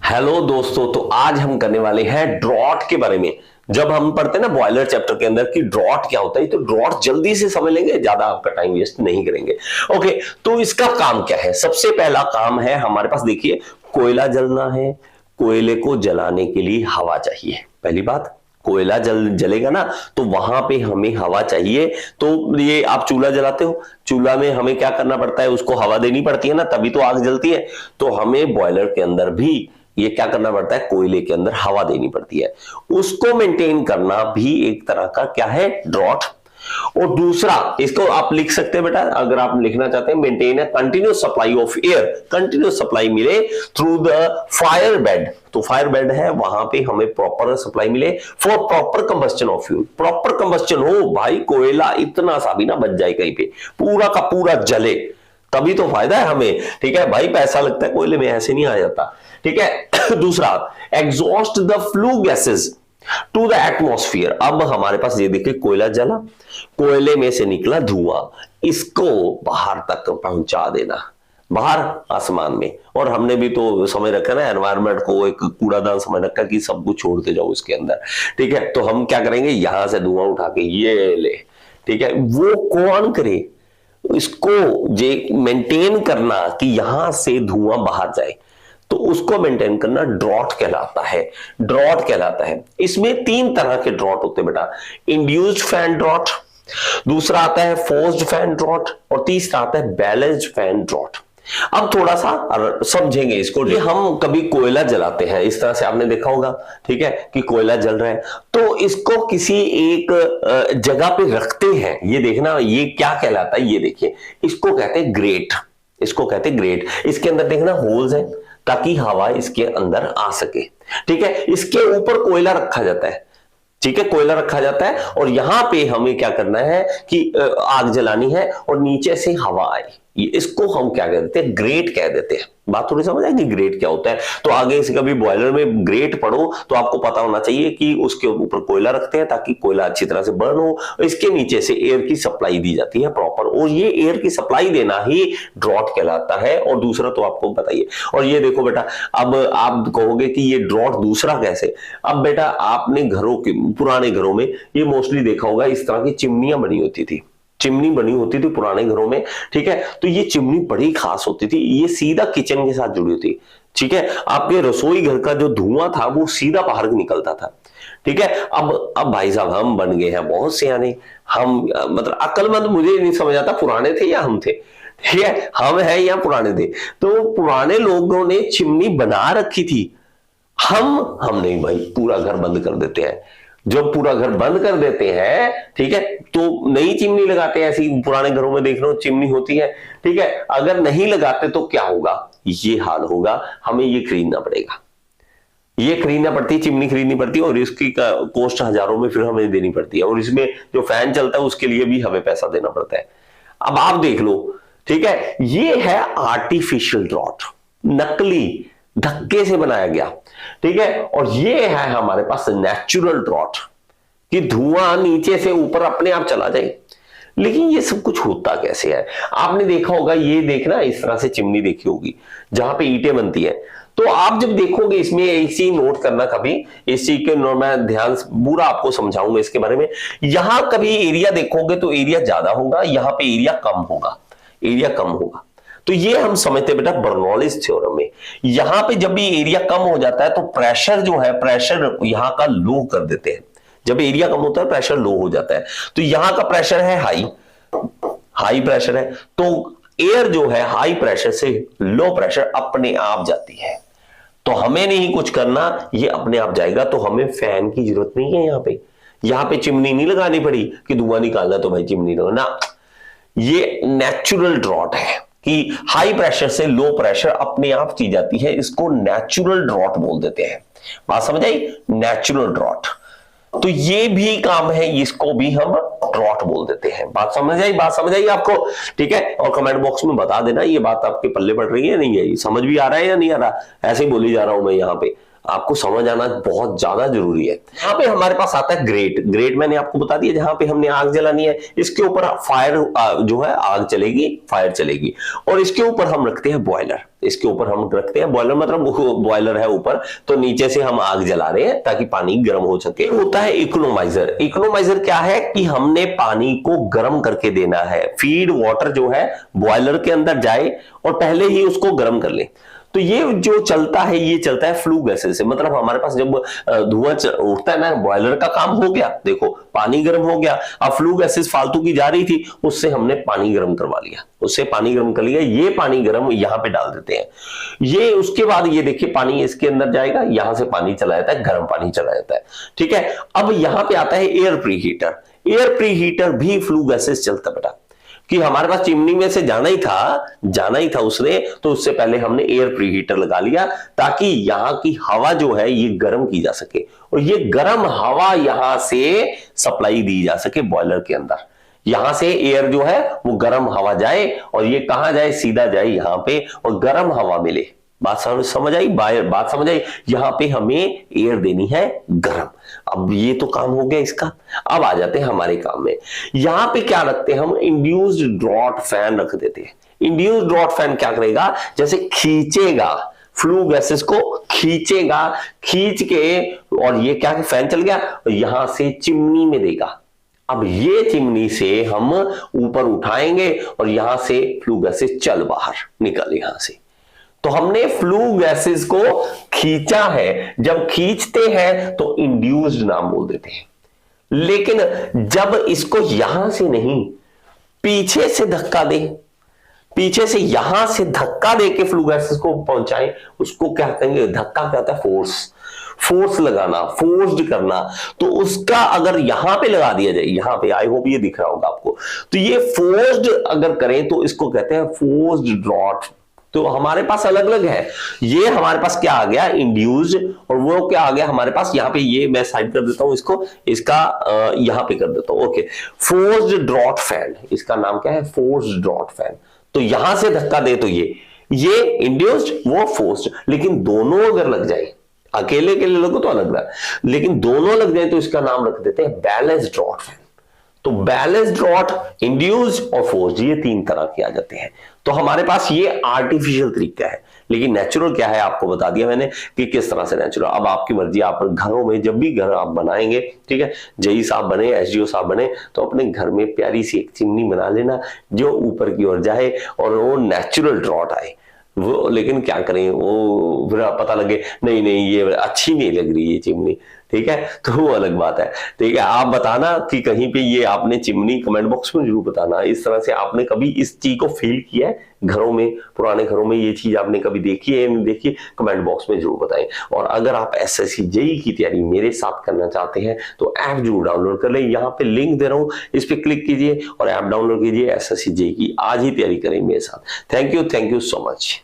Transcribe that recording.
Hello दोस्तों, तो आज हम करने वाले हैं ड्रॉट के बारे में। जब हम पढ़ते हैं ना बॉयलर चैप्टर के अंदर कि ड्रॉट क्या होता है, तो ड्रॉट जल्दी से समझ लेंगे, ज्यादा आपका टाइम वेस्ट नहीं करेंगे। ओके, तो इसका काम क्या है? सबसे पहला काम है हमारे पास, देखिए, कोयला जलना है। कोयले को जलाने के लिए हवा चाहिए। पहली बात, कोयला जलेगा ना, तो वहां पे हमें हवा चाहिए। तो ये आप चूल्हा जलाते हो, चूल्हा में हमें क्या करना पड़ता है? उसको हवा देनी पड़ती है ना, तभी तो आग जलती है। तो हमें बॉयलर के अंदर भी ये क्या करना पड़ता है? कोयले के अंदर हवा देनी पड़ती है। उसको मेंटेन करना भी एक तरह का क्या है? ड्रॉट। और दूसरा, इसको आप लिख सकते हैं बेटा, अगर आप लिखना चाहते हैं, मेंटेन है continuous supply of air, continuous supply मिले थ्रू द फायर बेड। तो फायर बेड है, वहां पे हमें प्रॉपर सप्लाई मिले for proper combustion of fuel. Proper combustion हो भाई, कोयला इतना सा भी ना बच जाए कहीं पे, पूरा का पूरा जले, तभी तो फायदा है हमें। ठीक है भाई, पैसा लगता है कोयले में, ऐसे नहीं आ जाता। ठीक है। दूसरा, exhaust the flue gases to the atmosphere. अब हमारे पास ये देखिए, कोयला जला, कोयले में से निकला धुआं, इसको बाहर तक पहुंचा देना, बाहर आसमान में। और हमने भी तो समझ रखा ना, एनवायरनमेंट को एक कूड़ादान समझ रखा कि सब कुछ छोड़ते जाओ इसके अंदर। ठीक है, तो हम क्या करेंगे? यहां से धुआं उठा के ये ले, ठीक है, वो कौन करे? इसको जे मेंटेन करना कि यहां से धुआं बाहर जाए, तो उसको मेंटेन करना ड्रॉट कहलाता है। ड्रॉट कहलाता है। इसमें तीन तरह के ड्रॉट होते हैं बेटा, इंड्यूस्ड फैन ड्रॉट, दूसरा आता है फोर्स्ड फैन ड्रॉट, और तीसरा आता है बैलेंस्ड फैन ड्रॉट। अब थोड़ा सा समझेंगे इसको। हम कभी कोयला जलाते हैं, इस तरह से आपने देखा होगा, ठीक है, कि कोयला जल रहा है, तो इसको किसी एक जगह पे रखते हैं। ये देखना, ये क्या कहलाता है? ये देखिए, इसको कहते हैं ग्रेट, इसको कहते हैं ग्रेट। इसके अंदर देखना होल्स है ताकि हवा इसके अंदर आ सके। ठीक है, इसके ऊपर कोयला रखा जाता है, ठीक है, कोयला रखा जाता है, और यहां पे हमें क्या करना है कि आग जलानी है और नीचे से हवा आए। इसको हम क्या कहते हैं? ग्रेट कह देते हैं। बात थोड़ी समझ आएगी ग्रेट क्या होता है? तो आगे से कभी बॉयलर में ग्रेट पढ़ो तो आपको पता होना चाहिए कि उसके ऊपर कोयला रखते हैं ताकि कोयला अच्छी तरह से बर्न हो, इसके नीचे से एयर की सप्लाई दी जाती है प्रॉपर, और ये एयर की सप्लाई देना ही ड्रॉट कहलाता है। और दूसरा तो आपको बताइए। और ये देखो बेटा, अब आप कहोगे कि ये ड्रॉट दूसरा कैसे? अब बेटा, आपने घरों के, पुराने घरों में ये मोस्टली देखा होगा, इस तरह की चिमनियां बनी होती थी, चिमनी बनी होती थी पुराने घरों में। ठीक है, तो ये चिमनी बड़ी खास होती थी, ये सीधा किचन के साथ जुड़ी होती। ठीक है, आपके रसोई घर का जो धुआं था वो सीधा बाहर निकलता था। ठीक है, अब भाई साहब, हम बन गए हैं बहुत सियाने, हम मतलब अक्लमंद, मुझे नहीं समझ आता पुराने थे या हम थे। ठीक है, हम हैं या पुराने थे? तो पुराने लोगों ने चिमनी बना रखी थी, हम नहीं भाई, पूरा घर बंद कर देते हैं। जब पूरा घर बंद कर देते हैं, ठीक है, तो नई चिमनी लगाते हैं। ऐसी पुराने घरों में देख लो चिमनी होती है। ठीक है, अगर नहीं लगाते तो क्या होगा? ये हाल होगा, हमें ये खरीदना पड़ेगा, ये खरीदना पड़ती है, चिमनी खरीदनी पड़ती है, और इसकी कॉस्ट हजारों में फिर हमें देनी पड़ती है। और इसमें जो फैन चलता है उसके लिए भी हमें पैसा देना पड़ता है। अब आप देख लो, ठीक है, ये है आर्टिफिशियल ड्रॉट, नकली, धक्के से बनाया गया। ठीक है, और ये है हमारे पास नेचुरल ड्रॉट, कि धुआं नीचे से ऊपर अपने आप चला जाए। लेकिन ये सब कुछ होता कैसे है? आपने देखा होगा, ये देखना, इस तरह से चिमनी देखी होगी जहां पे ईंटें बनती है। तो आप जब देखोगे इसमें, इसी नोट करना कभी, इस चीज के मैं ध्यान पूरा आपको समझाऊंगा इसके बारे में। यहां कभी एरिया देखोगे तो एरिया ज्यादा होगा, यहां पे एरिया कम होगा, एरिया कम होगा। तो ये हम समझते बेटा बर्नौलीज थ्योरम में, यहां पे जब भी एरिया कम हो जाता है तो प्रेशर जो है, प्रेशर यहां का लो कर देते हैं। जब एरिया कम होता है प्रेशर लो हो जाता है, तो यहां का प्रेशर है हाई, हाई प्रेशर है, तो एयर जो है हाई प्रेशर से लो प्रेशर अपने आप जाती है। तो हमें नहीं कुछ करना, ये अपने आप जाएगा। तो हमें फैन की जरूरत नहीं है। यहां पे चिमनी नहीं लगानी पड़ी कि धुआं निकालना तो भाई चिमनी लगाना। ये नेचुरल ड्रॉट है कि हाई प्रेशर से लो प्रेशर अपने आप की जाती है, इसको नेचुरल ड्रॉट बोल देते हैं। बात समझ आई? Natural drought. तो ये भी काम है, इसको भी हम ड्रॉट बोल देते हैं। बात समझ आई? बात समझ आई आपको? ठीक है, और कमेंट बॉक्स में बता देना ये बात आपके पल्ले पड़ रही है नहीं है, समझ भी आ रहा है या नहीं आ रहा? ऐसे ही बोली जा रहा हूं मैं यहाँ पे, आपको समझ आना बहुत ज्यादा जरूरी है। यहाँ पे हमारे पास आता है ग्रेट। ग्रेट मैंने आपको बता दिया, जहां पे हमने आग जलानी है, इसके ऊपर फायर जो है आग चलेगी, फायर चलेगी। और इसके ऊपर हम रखते हैं बॉयलर, इसके ऊपर हम रखते हैं बॉयलर, मतलब बॉयलर है ऊपर, तो नीचे से हम आग जला रहे हैं ताकि पानी गर्म हो सके। होता है इकोनोमाइजर। इकोनोमाइजर क्या है कि हमने पानी को गर्म करके देना है, फीड वाटर जो है बॉयलर के अंदर जाए और पहले ही उसको गर्म कर ले। तो ये जो चलता है, ये चलता है फ्लू गैसेस से। मतलब हमारे पास जब धुआं उठता है ना, बॉयलर का काम हो गया, देखो पानी गर्म हो गया, अब फ्लू गैसेस फालतू की जा रही थी, उससे हमने पानी गर्म करवा लिया, उससे पानी गर्म कर लिया। ये पानी गर्म यहाँ पे डाल देते हैं, ये उसके बाद ये देखिए पानी इसके अंदर जाएगा, यहां से पानी चला जाता है, गर्म पानी चला जाता है, ठीक है। अब यहां पे आता है air pre heater. Air pre heater भी फ्लू गैसेस चलता बेटा, कि हमारे पास चिमनी में से जाना ही था उसने, तो उससे पहले हमने एयर प्री हीटर लगा लिया ताकि यहां की हवा जो है ये गर्म की जा सके, और ये गर्म हवा यहां से सप्लाई दी जा सके बॉयलर के अंदर। यहां से एयर जो है वो गर्म हवा जाए और ये कहां जाए, सीधा जाए यहां पे और गर्म हवा मिले। बात समझ आई, बात समझ आई। यहां पे हमें एयर देनी है गर्म। अब ये तो काम हो गया इसका। अब आ जाते हैं हमारे काम में। यहां पे क्या रखते हैं हम, इंड्यूस्ड ड्रॉट फैन रख देते हैं। इंड्यूस्ड ड्रॉट फैन क्या करेगा, जैसे खींचेगा, फ्लू गैसेस को खींचेगा, खींच के, और ये क्या फैन चल गया यहां से चिमनी में देगा। अब ये चिमनी से हम ऊपर उठाएंगे और यहां से फ्लू गैसेस चल बाहर निकल यहां से। तो हमने फ्लू गैसेस को खींचा है। जब खींचते हैं तो इंड्यूस्ड नाम बोल देते हैं, लेकिन जब इसको यहां से नहीं, पीछे से धक्का दे, पीछे से यहां से धक्का दे के फ्लू गैसेस को पहुंचाएं, उसको क्या कहेंगे, धक्का क्या होता है, फोर्स लगाना, फोर्स्ड करना। तो उसका अगर यहां पे लगा दिया जाए, यहां पे, आई होप ये दिख रहा होगा आपको, तो ये फोर्स्ड अगर करें तो इसको कहते हैं फोर्स्ड ड्रॉट। तो हमारे पास अलग अलग है। ये हमारे पास क्या आ गया, इंड्यूस्ड, और वो क्या आ गया हमारे पास यहाँ पे, ये मैं साइड कर देता हूं इसको, इसका यहां पे कर देता हूं, ओके। फोर्स्ड ड्रॉट फैन, इसका नाम क्या है, फोर्स्ड ड्रॉट फैन। तो यहां से धक्का दे तो ये इंड्यूस्ड, वो फोर्स्ड, लेकिन दोनों अगर लग जाए, अकेले के लिए लगो तो अलग है, लेकिन दोनों लग जाए तो इसका नाम रख देते हैं बैलेंस्ड ड्रॉट फैन। तो बैलेंस्ड ड्रॉट, इंड्यूस्ड और फोर्स्ड, ये तीन तरह के आ जाते हैं। तो हमारे पास ये आर्टिफिशियल तरीका है, लेकिन नेचुरल क्या है आपको बता दिया मैंने कि किस तरह से नेचुरल। अब आपकी मर्जी, आप घरों में जब भी घर आप बनाएंगे, ठीक है, जेई साहब बने, एसडीओ साहब बने, तो अपने घर में प्यारी सी एक चिमनी बना लेना जो ऊपर की ओर जाए और वो नेचुरल ड्रॉट आए वो। लेकिन क्या करें, वो फिर पता लगे नहीं ये अच्छी नहीं लग रही ये चिमनी, ठीक है, तो वो अलग बात है, ठीक है। आप बताना कि कहीं पे ये आपने चिमनी, कमेंट बॉक्स में जरूर बताना इस तरह से आपने कभी इस चीज को फील किया है घरों में, पुराने घरों में ये चीज आपने कभी देखी है या नहीं देखी, कमेंट बॉक्स में जरूर बताएं। और अगर आप एसएससी जेईई की तैयारी मेरे साथ करना चाहते हैं तो ऐप जरूर डाउनलोड कर लें, यहाँ पे लिंक दे रहा हूं, इस पे क्लिक कीजिए और ऐप डाउनलोड कीजिए, एसएससी जेईई की आज ही तैयारी करें मेरे साथ। Thank you so much.